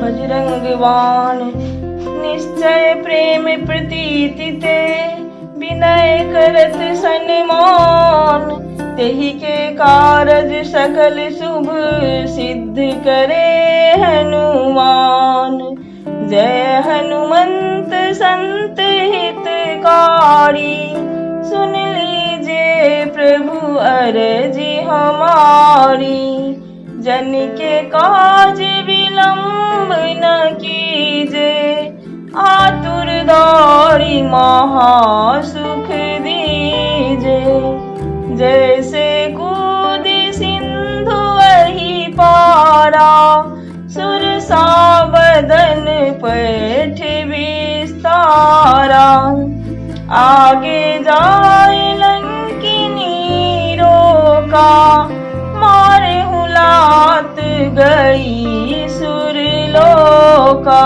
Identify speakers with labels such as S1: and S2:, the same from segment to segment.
S1: बजरंग बाण निश्चय प्रेम प्रतीति ते, विनय करत सन्मान, तेहि के कारज सकल शुभ सिद्ध करे हनुमान। जय हनुमंत संत हितकारी, सुन लीजिए प्रभु अरजी हमारी। जन के काज विलंब न कीजे, आतुर दौड़ी महासुख दीजे। जैसे कूदी सिंधु वही पारा, सुरसा बदन पैठ विस्तारा। आगे जाए लंकिनी रोका, मारे हुलात गई सुरलोका।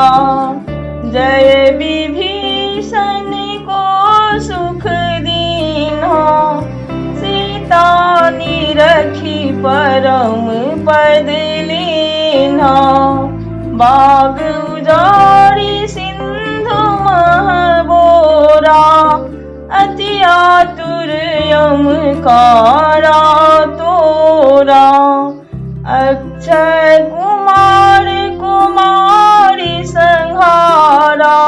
S1: जय विभीषण को सुख दीन्हा, सीता निरखी परम पद लीन्हा। बाग उजाड़ी सिंधु महबोरा, अति आतुर यम कारा तोरा। अक्षय कुमार कुमारी संहारा,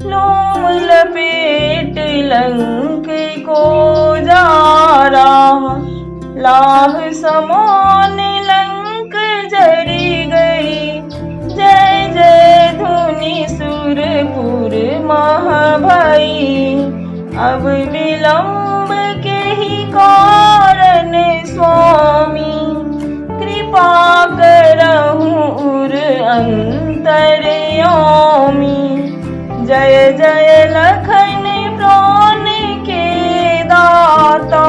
S1: लोम लपेट लंक को जारा। लाह समान लंक जरी गई, जय जय धुनि सुरपुर मह भई। अब विलंब के ही कारण स्वामी, कृपा करहु उर अंतर्यामी। जय जय लखन प्राण के दाता,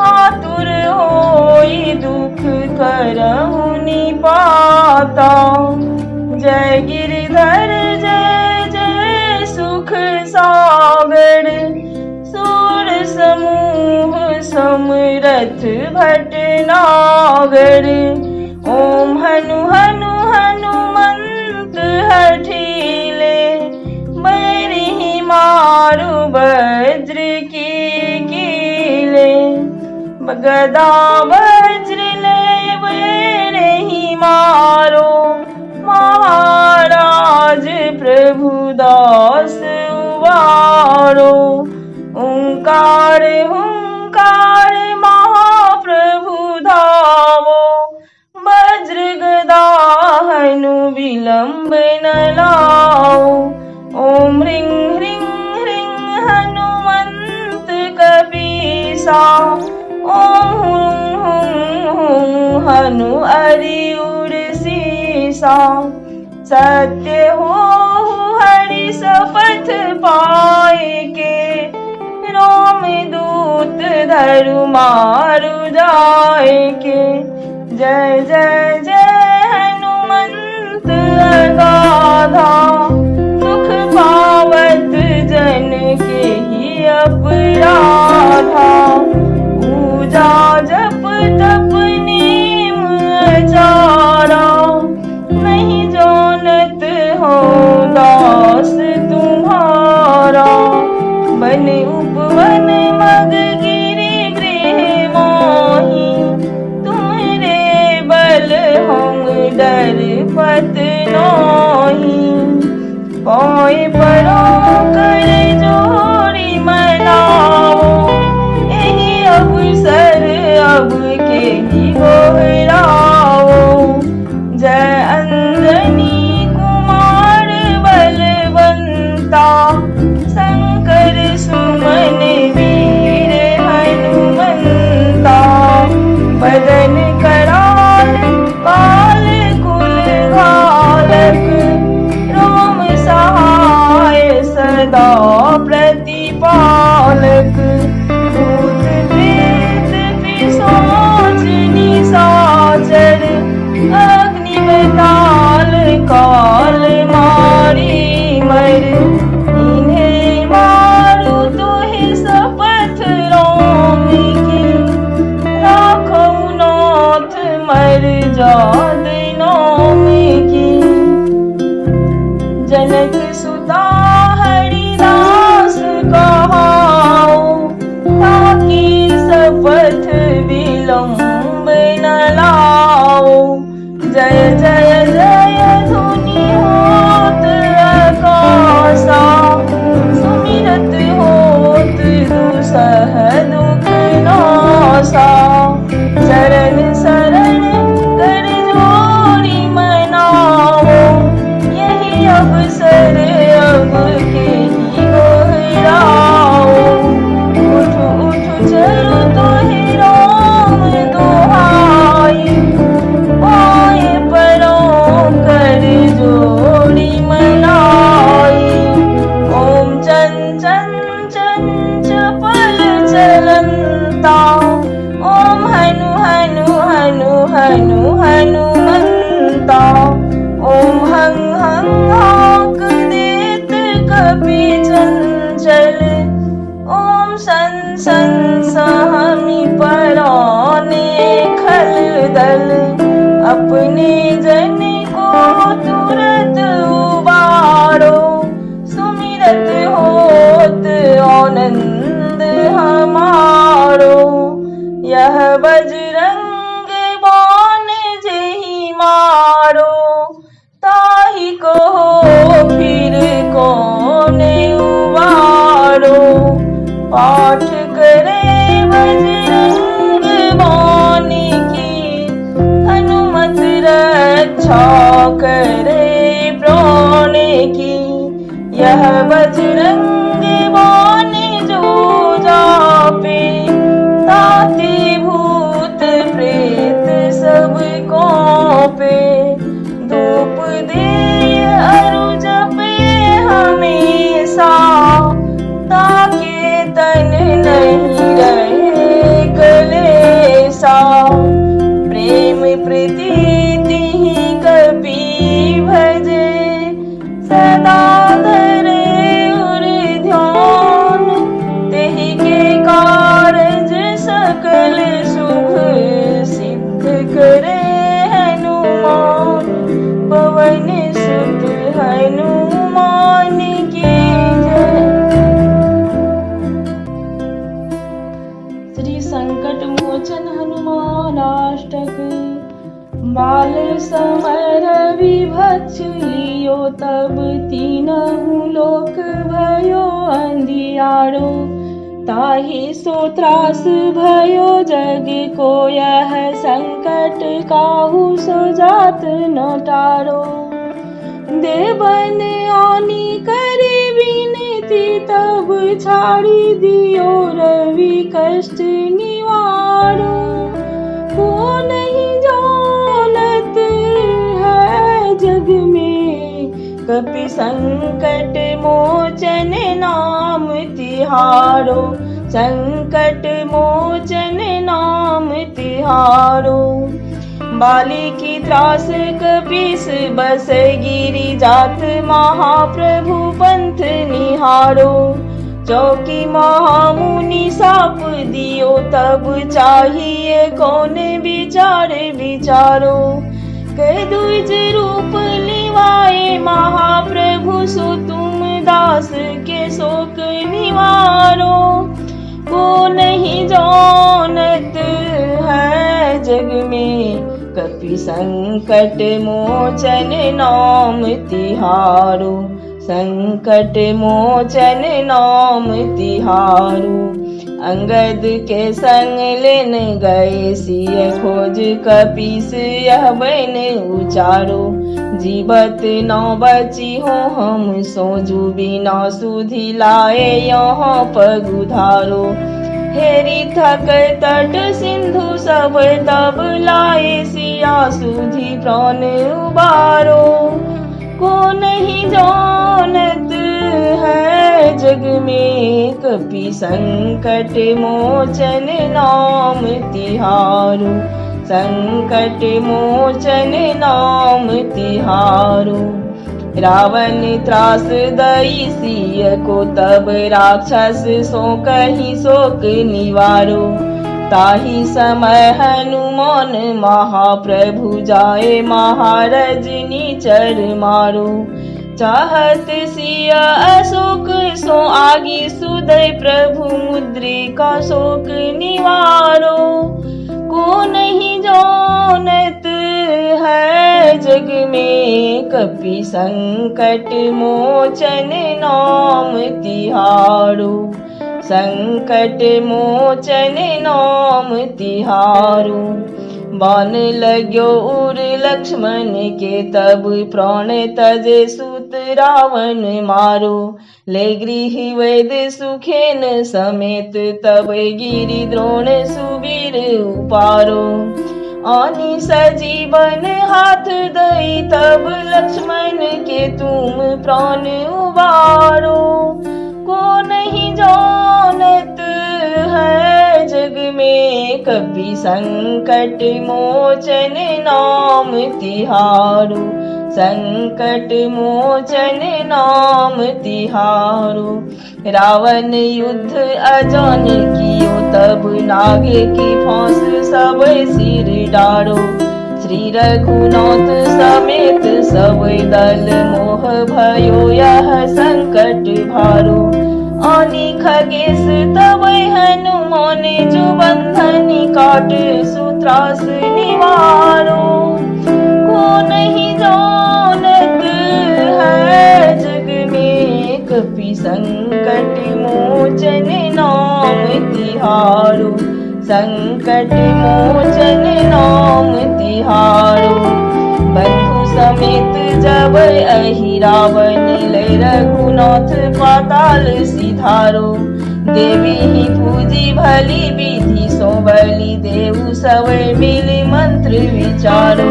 S1: आतुर होई दुख करहु निपाता। जय गिरधर जय जय सुख सागर, सूर समूह समरथ भटनागर। ओम हनु हनु हनुमंत हठीले, बैरिहि मारु वज्र की कीले। गदा वज्र ले बैरिहि मारो, महाराज प्रभु दास उबारो। ओंकार हुंकार महाप्रभु धावो, वज्र गदा हनु विलंब न लाओ। ओम ह्रीं ह्रीं ह्रीं हनुमंत कपीसा, ओम हुं हुं हुं हनु अरि उर सीसा। सत्य हो हरि शपथ पाए के, रोम दूत धरु मारु जाए के। जय जय जय हनुमंत अगाधा, सुख पावत जन के ही अपराधा। पूजा जप तप नेम आचारा, नहीं जानत हो दास तुम्हारा। बन उपवन मग गिरि गृह मोही, तुम्हारे बल हम डर पत नोही। पाए परो कर जोड़ी मनाओ, यही अवसर अब के ही गोहराओ। जय अंजनी कुमार बलवंता, शंकर सुमन वीर हनुमंता। बदन कराल काल कुल घालक, रोम सहाय सदा प्रतिपालक। भूत प्रेत पिशाच निशाचर, सहमी परौने खलदल, अपने जन को तुरत उबारो। सुमिरत होत आनंद हमारो, यह बजरंग बाण जेहि मारो। ताहि कहो फिर कौन उबारो, पाठ करे बजरंग बाण की, हनुमत रक्षा करे प्राण की। यह बजरंग बाण जो जापे, ताते भूत प्रेत सब कांपे। धूप दे अरु जपे हमेशा, ताके तन नहीं रहे कलेसा। प्रेम प्रीति कपि भजे, सदा धरे उर ध्यान। तेहि के कारज सकल शुभ सिद्ध करे हनुमान। पवन सुत हनुमान की जय। श्री संकट मोचन हनुमानाष्टक, बाल समर विभक्ष लियो, तब तीनहु लोक भयो अंधियारो। ताहि सो त्रास भयो जग को, यह संकट काहू सो जात न टारो। देवन आनी करे विनती, तब छाड़ी दियो रवि कष्ट निवारो। को नहीं जानत है जग में, कपि संकट मोचन नाम तिहारो। संकट मोचन नाम तिहारो। बाली की त्रास कपीस बस गिरी जात, महाप्रभु पंथ निहारो। चौकी महामुनि साप दियो, तब चाहिए कौन विचार विचारो। कह द्विज रूप लिवाए महाप्रभु, सो तुम दास के शोक निवारो। को नहीं जानत है जग में, कपि संकट मोचन नाम तिहारो। संकट मोचन नाम तिहारो। अंगद के संग लेन गए, सिय खोज कपीस यह बन उचारो। जीवत न बची हो हम सोजू, बिना सुधि लाए यहाँ पग उधारो। हेरी थक तट सिंधु सब, तब लाए सिया सुधि प्राण उबारो। को नहीं जानत है जग में, कपि संकट मोचन नाम तिहारो। संकट मोचन नाम तिहारो। रावण त्रास दई सिय को, तब राक्षस सो कहीं शोक निवारो। ताहि समय हनुमान महाप्रभु जाए, महाराज निचर मारो। चाहत सिया अशोक सो आगी, सुदय प्रभु मुद्रिका शोक निवारो। को नहीं जानत है जग में, कपि संकट मोचन नाम तिहारो। संकट मोचन नाम तिहारो। बान लाग्यो उर लक्ष्मण के, तब प्राण तजे सुत रावण मारो। ले गृह वेद सुखेन समेत, तब गिरि द्रोण सुबीर उपारो। आनी सजीवन हाथ दई, तब लक्ष्मण के तुम प्राण उबारो। को नहीं जानत है जग में, कपि संकट मोचन नाम तिहारो। संकट मोचन नाम तिहारो। रावण युद्ध अजान कियो तब नागे की फांस सब सिर डारो। श्री रघुनाथ समेत सब दल मोह भयो यह संकट भारो। आनि खगेश तब हनुमान जो बंधन काट सूत्रास निवारो। को नहीं जानत है जग में कपि संकट मोचन नाम तिहारो। संकट मोचन नाम तिहारो। बंधु समेत जब अहि रावण लय रघुनाथ पाताल सिधारो। देवी ही पूजी भली विधि सो बलि देव सब मिल मंत्र विचारो।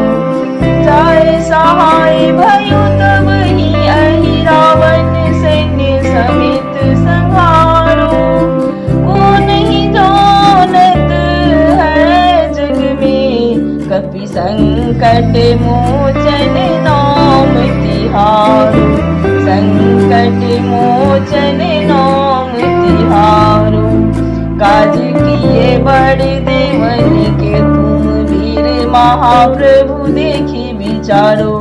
S1: जाय सहाय भयो तब ही अहि रावण सैन्य समेत संहारो। को नहीं जानत है जग में कपि संकट मोचन नाम तिहारो। संकट मोचन नाम तिहारो। काज किए बड़ देवन के तुम वीर महाप्रभु देखी विचारो।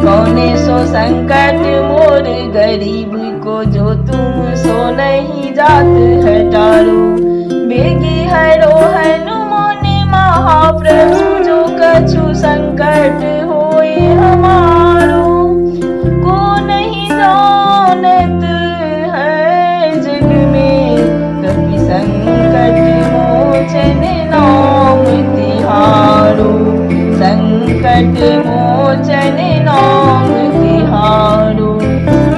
S1: कौने सो संकट मोर गरीब को जो तुम सो नहीं जात हटारो। बेगी हरो हनुमान महाप्रभु जो कछु संकट होए हमारो। को नहीं जानत है जग में कपि संकट मोचन नाम तिहारो। संकट मोचन नाम तिहारो।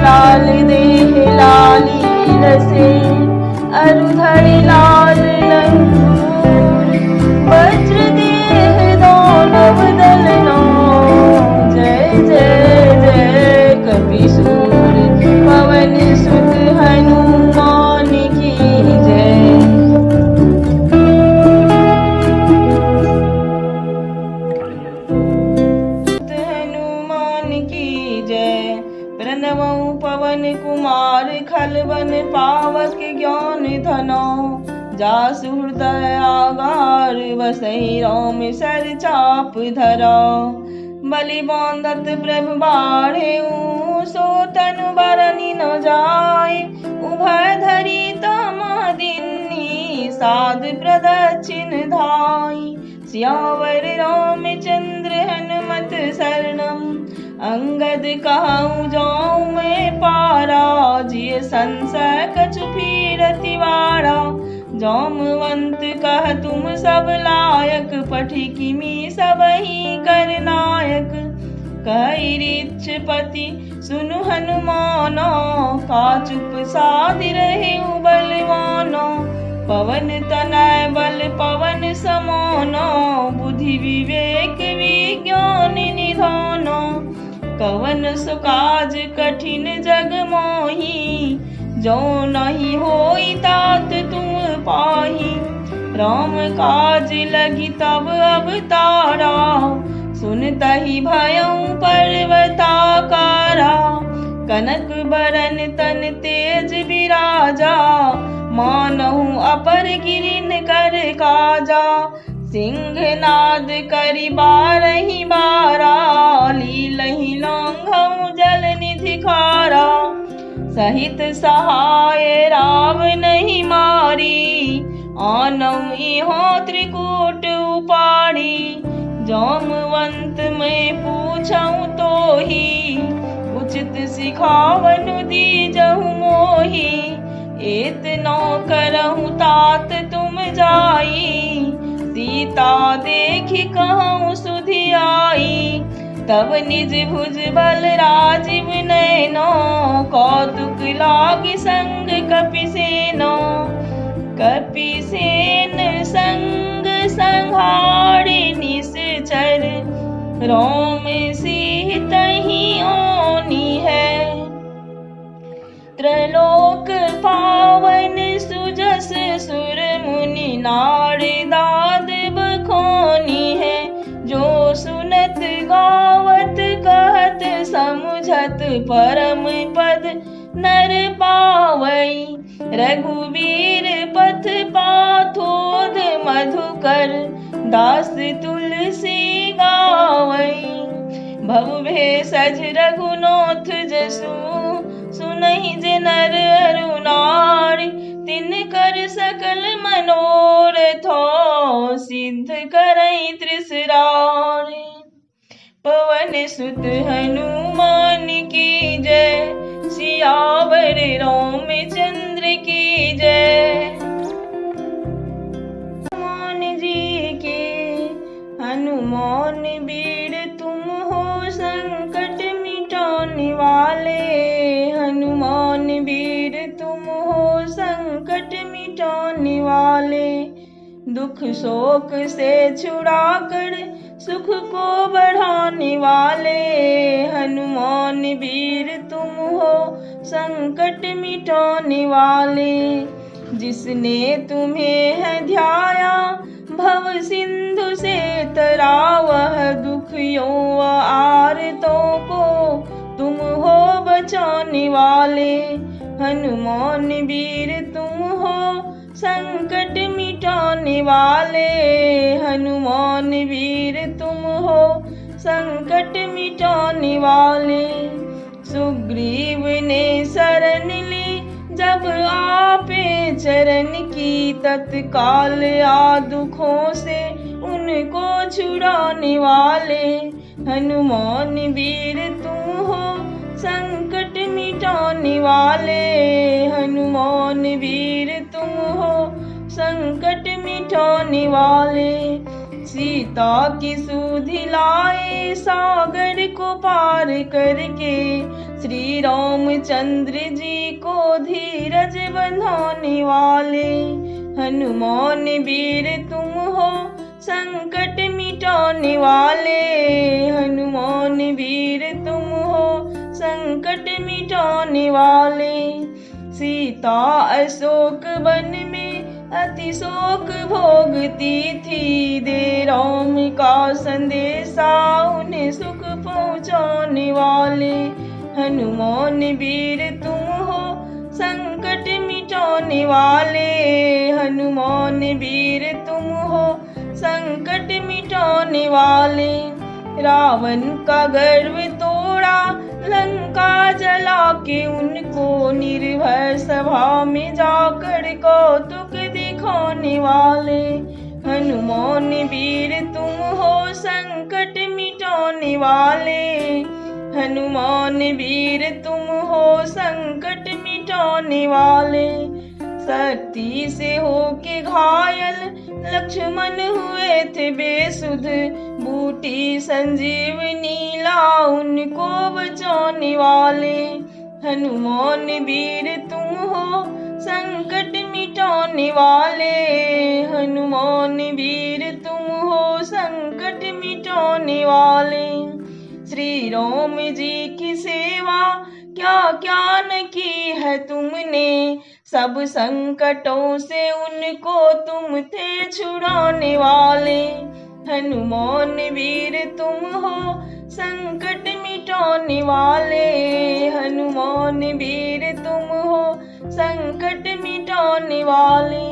S1: लाल देह लाली रसे अरुधरि लाल लंगूर। वज्र देह दानव दलना जय जय जय कपि सूर। पवन सुत हनुमान की जय। हनुमान की जय। प्रणवउ पवन कुमार खलवन पावक ज्ञान धनौ। जासु हृदय आगार बसहि राम सर चाप धरौ। बलि बांधत प्रभु बाढ़ेउ सो तनु बरनि न जाय। उभय धरि तमदिन्नी साध प्रदक्षिण धाय। सियावर रामचंद्र हनुमत शरणम। अंगद कहूँ जाऊँ मैं पारा। जिय संशय कछु फिरति वारा। जामवंत कह तुम सब लायक। पठि किमी सबहि कर नायक। कहि ऋक्षपति सुनु हनुमाना। का चुप साधि रहेउ बलवाना। पवन तनय बल पवन समाना। बुद्धि विवेक विज्ञान निधाना। कवन सो काज कठिन जग मोहि। जो नहीं होई तात तुम पाही। राम काज लगी तब अवतारा। सुनतहि भयउ पर्वताकारा। कनक बरन तन तेज विराजा। मानहु अपर गिरिन कर काजा। सिंहनाद करि बारहि बारा। लीलहि लांघऊ जल निधि खारा। सहित सहाय रावण ही मारी। आनऊ इहों त्रिकूट उपाड़ी। जामवंत मैं पूछऊँ तो ही। उचित सिखावनु दीजहु मोहि। एतना करहु तात तुम जाई। सीता देखी कहूँ सुधि आई। तब निज भुज बल राजीव नैनो। कौतुक लागी संग कपिसेनो। कपिसेन संग संहारि निश्चर। राम सीतहि ओनि है। त्रैलोक पावन सुजस सुर मुनि नार दाद बखोनी है। जो सुनत गावत कहत परम पद नर पावई। रघुवीर पथ पाथोद मधुकर दास तुलसी गावई। भव भेषज रघुनाथ जसु सुनहि जे नर अरु नारी। तिनकर सकल मनोरथो सिद्ध करई त्रिसरारी। पवन सुत हनुमान की जय, सियावर रामचंद्र की जय। हनुमान जी के हनुमान वीर तुम हो संकट मिटाने वाले। हनुमान वीर तुम हो संकट मिटाने वाले। दुख शोक से छुड़ा कर सुख को बढ़ाने वाले। हनुमान वीर तुम हो संकट मिटाने वाले। जिसने तुम्हें है ध्याया भव सिंधु से तरा। वह दुखियों आर्तों को तुम हो बचाने वाले। हनुमान वीर तुम हो संकट मिटाने वाले। हनुमान वीर तुम हो संकट मिटाने वाले। सुग्रीव ने शरण ली जब आपे चरण की। तत्काल आ दुखों से उनको छुड़ाने वाले। हनुमान वीर तुम हो संकट मिटाने वाले। हनुमान वीर तुम हो संकट मिटाने वाले। सीता की सुधि लाए सागर को पार करके। श्री रामचंद्र जी को धीरज बंधाने वाले। हनुमान वीर तुम हो संकट मिटाने वाले। हनुमान वीर तुम हो संकट मिटाने वाले। सीता अशोक वन में अति शोक भोगती थी। दे राम का संदेशा उन्हें सुख पहुँचाने वाले। हनुमान वीर तुम हो संकट मिटाने वाले। हनुमान वीर तुम हो संकट मिटाने वाले। रावण का गर्व तोड़ा लंका जला के उनको। निर्भय सभा में जाकर कौतुक दिखाने वाले। हनुमान वीर तुम हो संकट मिटाने वाले। हनुमान वीर तुम हो संकट मिटाने वाले। शक्ति से होके घायल लक्ष्मण हुए थे बेसुध। बूटी संजीवनी ला उनको बचाने वाले। हनुमान वीर तुम हो संकट मिटाने वाले। हनुमान वीर तुम हो संकट मिटाने वाले। श्री राम जी की सेवा क्या क्या न की है तुमने। सब संकटों से उनको तुम थे छुड़ाने वाले। हनुमान वीर तुम हो संकट मिटाने वाले। हनुमान वीर तुम हो संकट मिटाने वाले।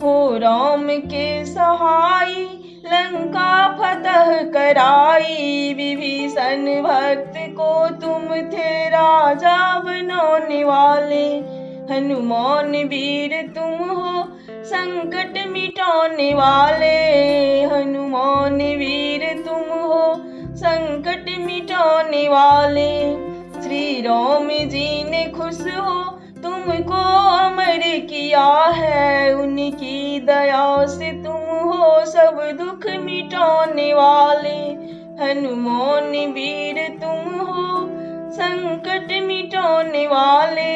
S1: हो राम के सहाय लंका फतह कराई। विभीषण भक्त को तुम थे राजा बनाने वाले। हनुमान वीर तुम हो संकट मिटाने वाले। हनुमान वीर तुम हो संकट मिटाने वाले। श्री राम जी ने खुश हो तुमको अमर किया है। उनकी दया से तुम हो सब दुख मिटाने वाले। हनुमान वीर तुम हो संकट मिटाने वाले।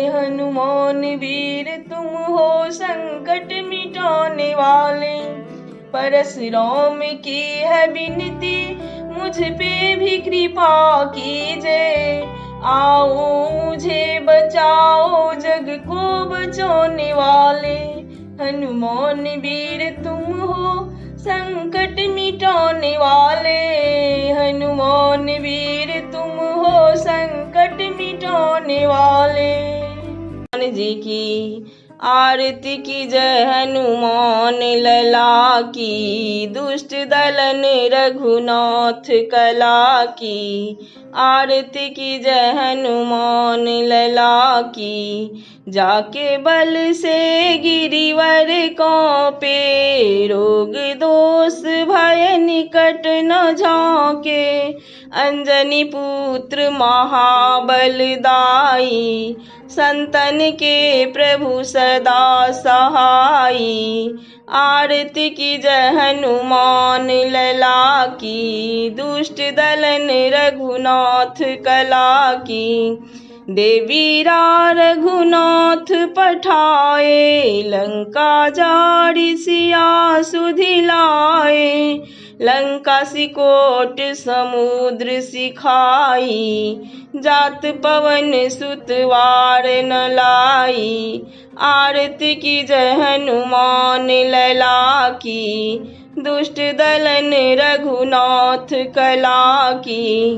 S1: हनुमान वीर तुम हो संकट मिटाने वाले। परशुराम की है विनती मुझ पे भी कृपा कीजिए। आओ मुझे बचाओ जग को बचाने वाले। हनुमान वीर तुम हो संकट मिटाने वाले। हनुमान वीर तुम हो संकट मिटाने वाले। हनुमान जी की आरती की जय, हनुमान लला की। दुष्ट दलन रघुनाथ कला की। आरती की जय, हनुमान लला की। जाके बल से गिरिवर कांपे, रोग दोष भय निकट न झांके। अंजनी पुत्र महाबलदाई, संतन के प्रभु सदा सहाई। आरती की जय, हनुमान लला की। दुष्ट दलन रघुनाथ कला की। देवीरा रघुनाथ पठाए, लंका जारि सिया सुधिलाए। लंका सिकोट समुद्र सिखाई, जात पवन सुत वार न लाई। आरती की जय, हनुमान लला की। दुष्ट दलन रघुनाथ कला की।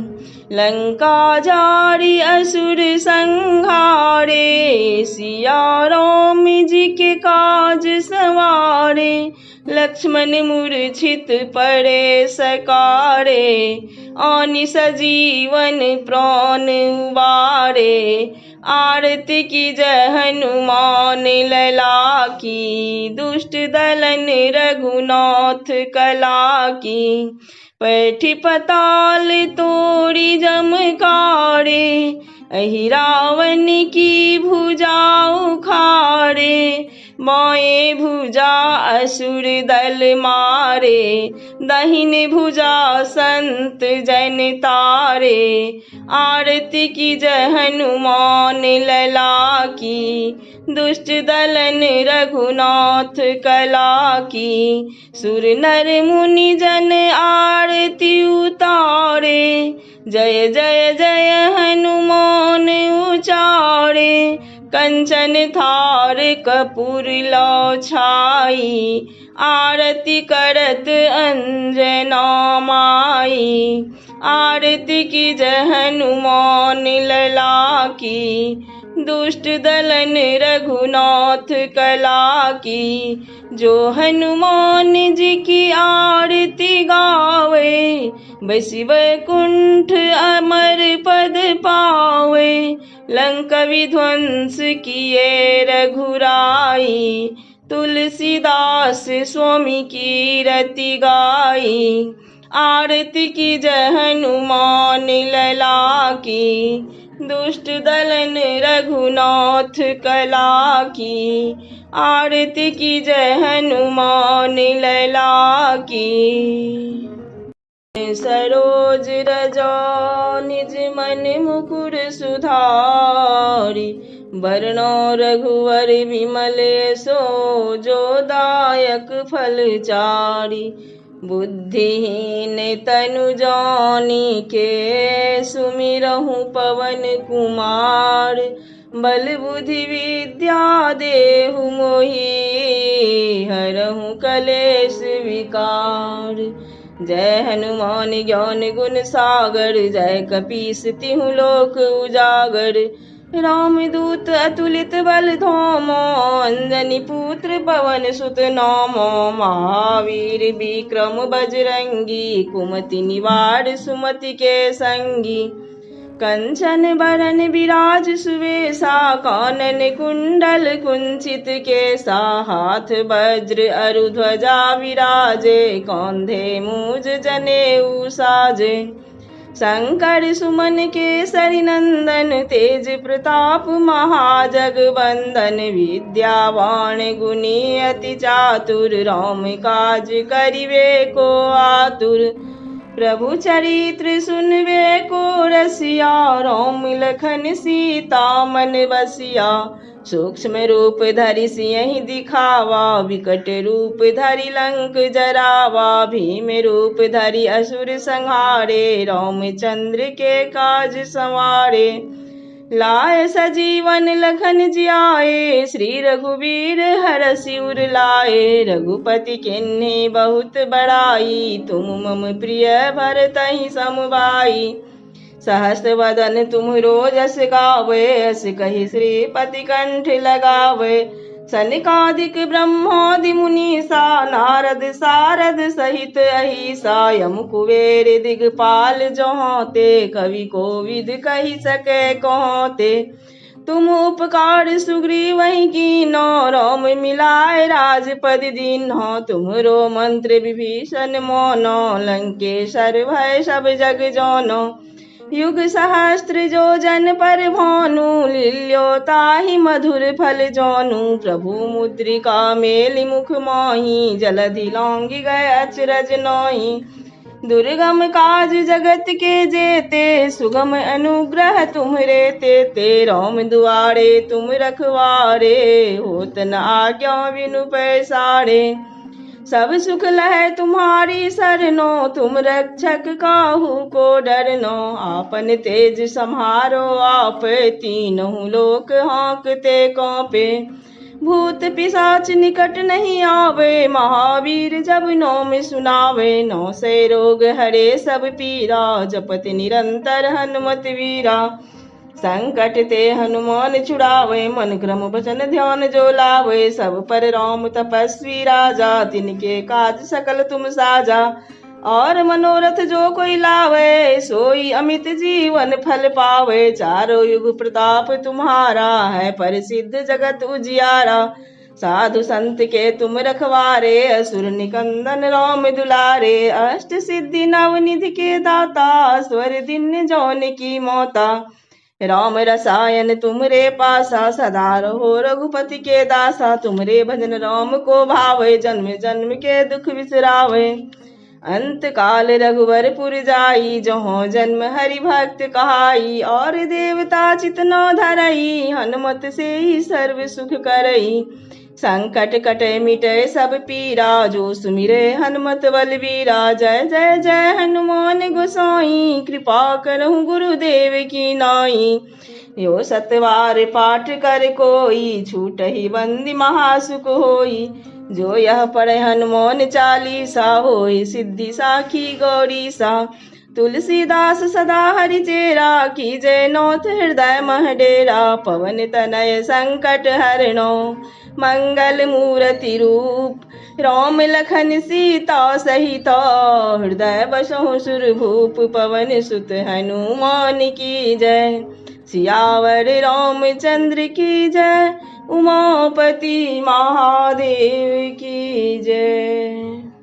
S1: लंका जारि असुर संहारे, सिया राम जी के काज सवारे। लक्ष्मण मूर्छित पड़े सकारे, आनि सजीवन प्राण उबारे। आरती की जय, हनुमान लला की। दुष्ट दलन रघुनाथ कला की। पैठी पताल तोड़ी जमकारे, अहि रावण की भुजा उखाड़े। बाएं भुजा असुर दल मारे, दाहिने भुजा संत जन तारे। आरती की जय, हनुमान लला की। दुष्ट दलन रघुनाथ कला की। सुर नर मुनि जन आरती उतारे, जय जय जय हनुमान उचारे। कंचन थार कपूर लौ छाई, आरती करत अंजना माई। आरती की जय, हनुमान लला की। दुष्ट दलन रघुनाथ कला की। जो हनुमान जी की आरती गावे, बसी वैकुंठ अमर पद पावे। लंका विध्वंस किए रघुराई, तुलसीदास स्वामी की रति गाई। आरती की जय, हनुमान लला की। दुष्ट दलन रघुनाथ कला की। आरती की जय, हनुमान लला की। सरोज रजो निज मन मुकुर सुधारी, बरनो रघुवर विमल सो जो दायक फल चारि। बुद्धिहीन तनु जानी के, सुमिरहु पवन कुमार। बल बुद्धि विद्या देहु मोहि, हरहु कलेश विकार। जय हनुमान ज्ञान गुण सागर, जय कपीस तिहु लोक उजागर। रामदूत अतुलित बल धामो, अंजनी पुत्र पवन सुत नामो। महावीर विक्रम बजरंगी, कुमति निवार सुमति के संगी। कंचन बरन विराज सुवेशा, कानन कुंडल कुंचित केसा। हाथ वज्र अरु ध्वजा विराजे, कांधे मूज जनेऊ साजे। शंकर सुमन केसरी नंदन, तेज प्रताप महाजगवंदन। विद्यावान गुणी अति चातुर, राम काज करिवे को आतुर। प्रभु चरित्र सुनवे को रसिया, राम लखन सीता मन बसिया। सूक्ष्म रूप धरि सियहि दिखावा, विकट रूप धरि लंक जरावा। भीम रूप धरि असुर संहारे, रामचंद्र के काज संवारे। लाए सजीवन लखन जियाए, श्री रघुवीर हरषि उर लाए। रघुपति किन्हीं बहुत बड़ाई, तुम मम प्रिय भरतहि सम भाई। सहस्र वदन तुमरो जस गावे, अस कहि श्रीपति कंठ लगावे। सनकादिक ब्रह्मादि मुनीसा, नारद सारद सहित अहिसा, यम कुबेर दिगपाल जोते, कवि कोविद कहि सके कहते। तुम उपकार सुग्रीवहि कीन्हो, राम मिलाए राजपद दीन्हो। तुम्हरो मंत्र विभीषण मानो, लंकेश्वर भय सब जग जानो। युग सहस्त्र जो जन पर भानु, लील्यो ताहि मधुर फल जानु। प्रभु मुद्रिका मेलि मुख माहि, जलधि लांघि गए अचरज नाहि। दुर्गम काज जगत के जेते, सुगम अनुग्रह तुम्हरे तेते। राम दुआरे तुम रखवारे, होत न आज्ञा बिनु पैसारे। सब सुख लहै तुम्हारी सरनो, तुम रक्षक काहू को डरनो। आपन तेज सम्हारो आप, तीनों लोक हाँकते कांपे। भूत पिशाच निकट नहीं आवे, महावीर जब नाम सुनावे। नौ सै रोग हरे सब पीरा, जपत निरंतर हनुमत वीरा। संकट ते हनुमान छुड़ावे, मन क्रम वचन ध्यान जो लावे। सब पर राम तपस्वी राजा, तिनके काज सकल तुम साजा। और मनोरथ जो कोई लावे, सोई अमित जीवन फल पावे। चारों युग प्रताप तुम्हारा, है प्रसिद्ध जगत उजियारा। साधु संत के तुम रखवारे, असुर निकंदन राम दुलारे। अष्ट सिद्धि नव निधि के दाता, स्वर दिन जौन की मोता। राम रसायन तुमरे पासा, सदा रहो रघुपति के दासा। तुमरे भजन राम को भावे, जन्म जन्म के दुख बिसरावे। अंत काल रघुवरपुर जाई, जहाँ जन्म हरि भक्त कहाई। और देवता चितना धरई, हनुमत से ही सर्व सुख करई। संकट कटे मिटे सब पीरा, जो सुमिरे हनुमत बलबीरा। जय जय जय हनुमान गोसाई, कृपा करहु गुरुदेव की नाई। यो सतवार पाठ कर कोई, छूटहि बंदी महासुख होई। जो यह पढ़े हनुमान चालीसा, होई सिद्धि साखी गौरीसा। तुलसीदास सदा हरि चेरा, कीजय नाथ हृदय मह डेरा। पवन तनय संकट हरणो, मंगल मूर्ति रूप। राम लखन सीता सहित, हृदय बसहु सुरभूप। पवन सुत हनुमान की जय, सियावर रामचंद्र की जय। उमापति महादेव की जय।